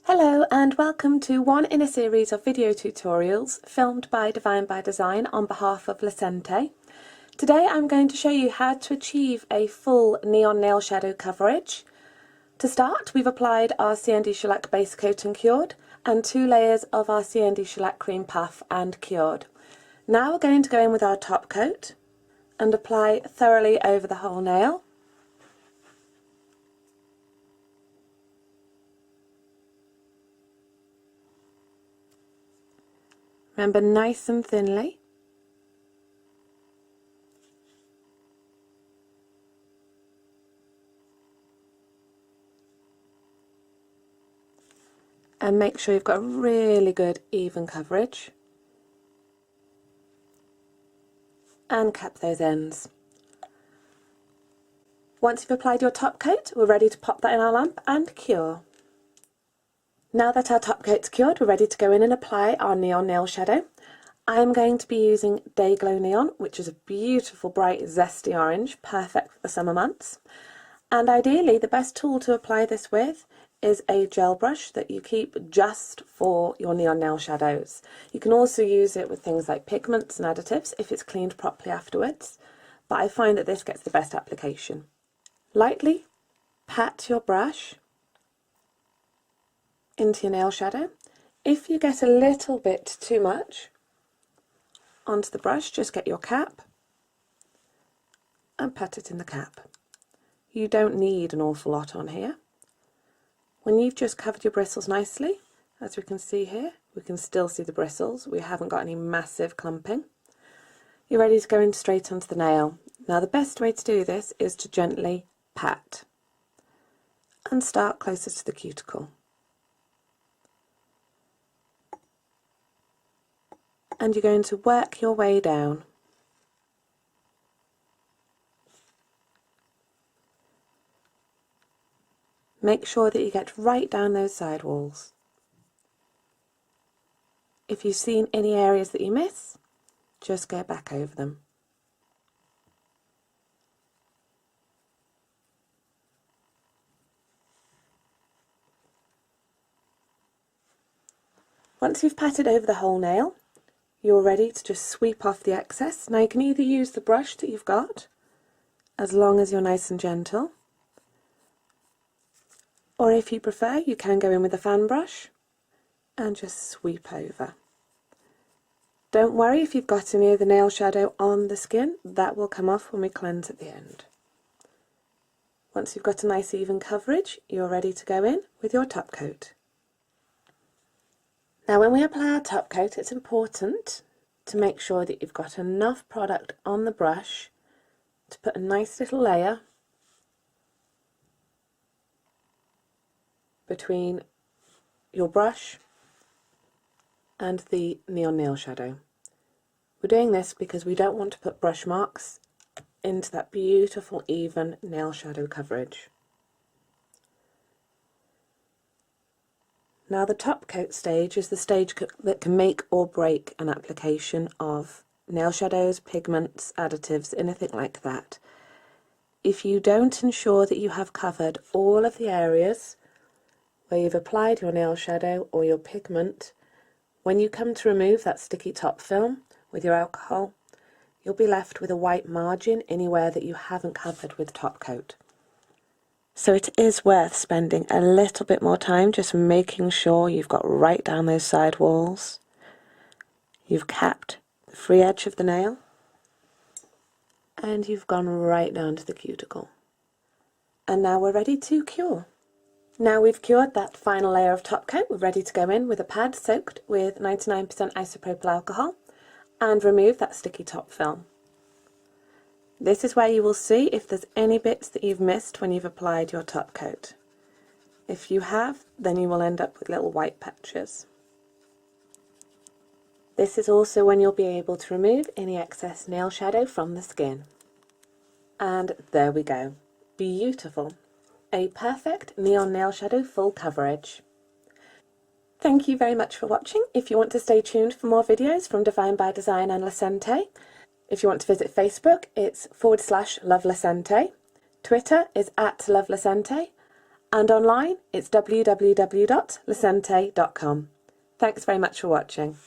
Hello and welcome to one in a series of video tutorials filmed by Divine by Design on behalf of Licente. Today I'm going to show you how to achieve a full neon nail shadow coverage. To start, we've applied our CND shellac base coat and cured and 2 layers of our CND shellac cream puff and cured. Now we're going to go in with our top coat and apply thoroughly over the whole nail. Remember, nice and thinly. And make sure you've got a really good even coverage. And cap those ends. Once you've applied your top coat, we're ready to pop that in our lamp and cure. Now that our top coat's cured, we're ready to go in and apply our neon nail shadow. I'm going to be using Day Glow Neon, which is a beautiful, bright, zesty orange, perfect for the summer months. And ideally, the best tool to apply this with is a gel brush that you keep just for your neon nail shadows. You can also use it with things like pigments and additives if it's cleaned properly afterwards, but I find that this gets the best application. Lightly pat your brush into your nail shadow. If you get a little bit too much onto the brush, just get your cap and pat it in the cap. You don't need an awful lot on here. When you've just covered your bristles nicely, as we can see here, we can still see the bristles. We haven't got any massive clumping. You're ready to go in straight onto the nail. Now the best way to do this is to gently pat and start closest to the cuticle. And you're going to work your way down. Make sure that you get right down those side walls. If you've seen any areas that you miss, just go back over them. Once you've patted over the whole nail, you're ready to just sweep off the excess. Now you can either use the brush that you've got, as long as you're nice and gentle, or if you prefer, you can go in with a fan brush and just sweep over. Don't worry if you've got any of the nail shadow on the skin, that will come off when we cleanse at the end. Once you've got a nice even coverage, you're ready to go in with your top coat. Now when we apply our top coat, it's important to make sure that you've got enough product on the brush to put a nice little layer between your brush and the neon nail shadow. We're doing this because we don't want to put brush marks into that beautiful even nail shadow coverage. Now the top coat stage is the stage that can make or break an application of nail shadows, pigments, additives, anything like that. If you don't ensure that you have covered all of the areas where you've applied your nail shadow or your pigment, when you come to remove that sticky top film with your alcohol, you'll be left with a white margin anywhere that you haven't covered with top coat. So it is worth spending a little bit more time just making sure you've got right down those side walls. You've capped the free edge of the nail and you've gone right down to the cuticle. And now we're ready to cure. Now we've cured that final layer of top coat, we're ready to go in with a pad soaked with 99% isopropyl alcohol and remove that sticky top film. This is where you will see if there's any bits that you've missed when you've applied your top coat. If you have, then you will end up with little white patches. This is also when you'll be able to remove any excess nail shadow from the skin. And there we go. Beautiful. A perfect neon nail shadow full coverage. Thank you very much for watching. If you want to stay tuned for more videos from Divine by Design and Licente, if you want to visit Facebook, it's /LoveLicente. Twitter is @LoveLicente. And online, it's www.licente.com. Thanks very much for watching.